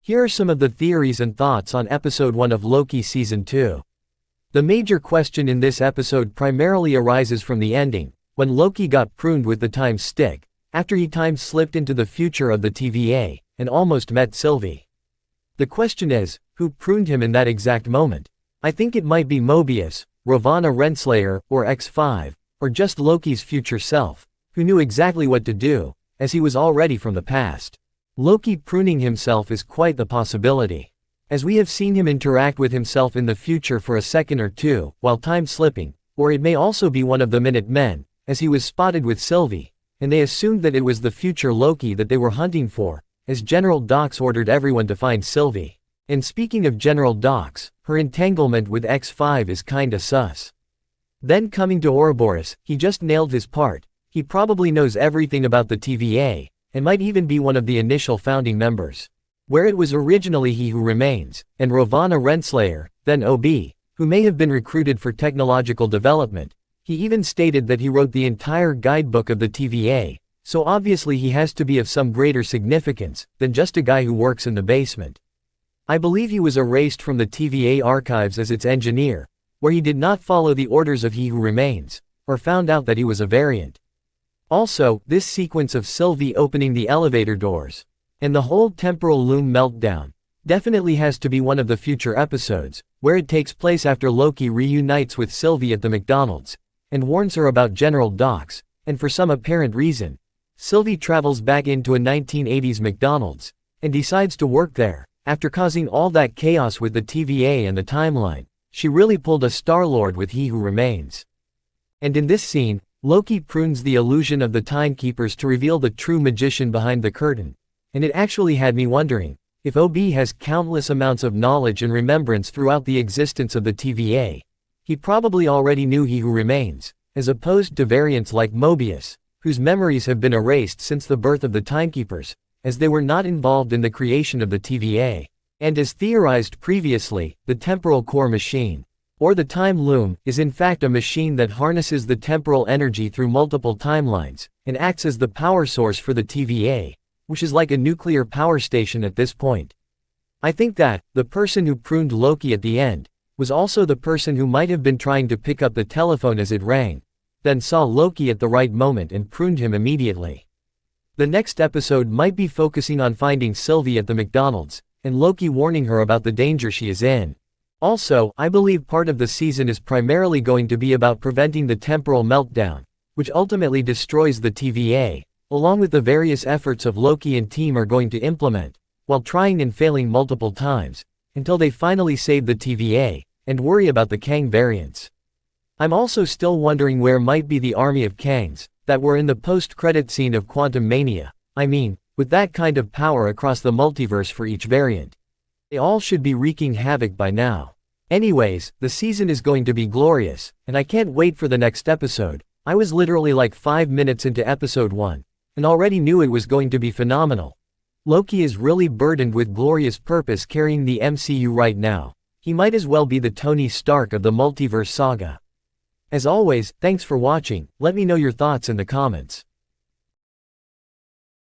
Here are some of the theories and thoughts on episode 1 of Loki season 2. The major question in this episode primarily arises from the ending, when Loki got pruned with the time stick, after he time-slipped into the future of the TVA, and almost met Sylvie. The question is, who pruned him in that exact moment? I think it might be Mobius, Ravonna Renslayer, or X5, or just Loki's future self, who knew exactly what to do, as he was already from the past. Loki pruning himself is quite the possibility, as we have seen him interact with himself in the future for a second or two, while time-slipping, or it may also be one of the Minutemen, as he was spotted with Sylvie, and they assumed that it was the future Loki that they were hunting for, as General Dox ordered everyone to find Sylvie. And speaking of General Dox, her entanglement with X5 is kinda sus. Then coming to Ouroboros, he just nailed his part. He probably knows everything about the TVA, and might even be one of the initial founding members, where it was originally He Who Remains, and Ravonna Renslayer, then OB, who may have been recruited for technological development. He even stated that he wrote the entire guidebook of the TVA, so obviously he has to be of some greater significance than just a guy who works in the basement. I believe he was erased from the TVA archives as its engineer, where he did not follow the orders of He Who Remains, or found out that he was a variant. Also, this sequence of Sylvie opening the elevator doors, and the whole temporal loom meltdown, definitely has to be one of the future episodes, where it takes place after Loki reunites with Sylvie at the McDonald's, and warns her about General Dox, and for some apparent reason, Sylvie travels back into a 1980s McDonald's, and decides to work there. After causing all that chaos with the TVA and the timeline, she really pulled a Star-Lord with He Who Remains. And in this scene, Loki prunes the illusion of the timekeepers to reveal the true magician behind the curtain, and it actually had me wondering, if OB has countless amounts of knowledge and remembrance throughout the existence of the TVA, he probably already knew He Who Remains, as opposed to variants like Mobius, whose memories have been erased since the birth of the timekeepers, as they were not involved in the creation of the TVA. And as theorized previously, the temporal core machine, or the time loom, is in fact a machine that harnesses the temporal energy through multiple timelines, and acts as the power source for the TVA, which is like a nuclear power station at this point. I think that, the person who pruned Loki at the end, was also the person who might have been trying to pick up the telephone as it rang, then saw Loki at the right moment and pruned him immediately. The next episode might be focusing on finding Sylvie at the McDonald's, and Loki warning her about the danger she is in. Also, I believe part of the season is primarily going to be about preventing the temporal meltdown, which ultimately destroys the TVA, along with the various efforts of Loki and team are going to implement, while trying and failing multiple times, until they finally save the TVA, and worry about the Kang variants. I'm also still wondering where might be the army of Kangs, that were in the post-credit scene of Quantum Mania. I mean, with that kind of power across the multiverse for each variant. They all should be wreaking havoc by now. Anyways, the season is going to be glorious, and I can't wait for the next episode. I was literally like 5 minutes into episode 1, and already knew it was going to be phenomenal. Loki is really burdened with glorious purpose carrying the MCU right now. He might as well be the Tony Stark of the multiverse saga. As always, thanks for watching. Let me know your thoughts in the comments.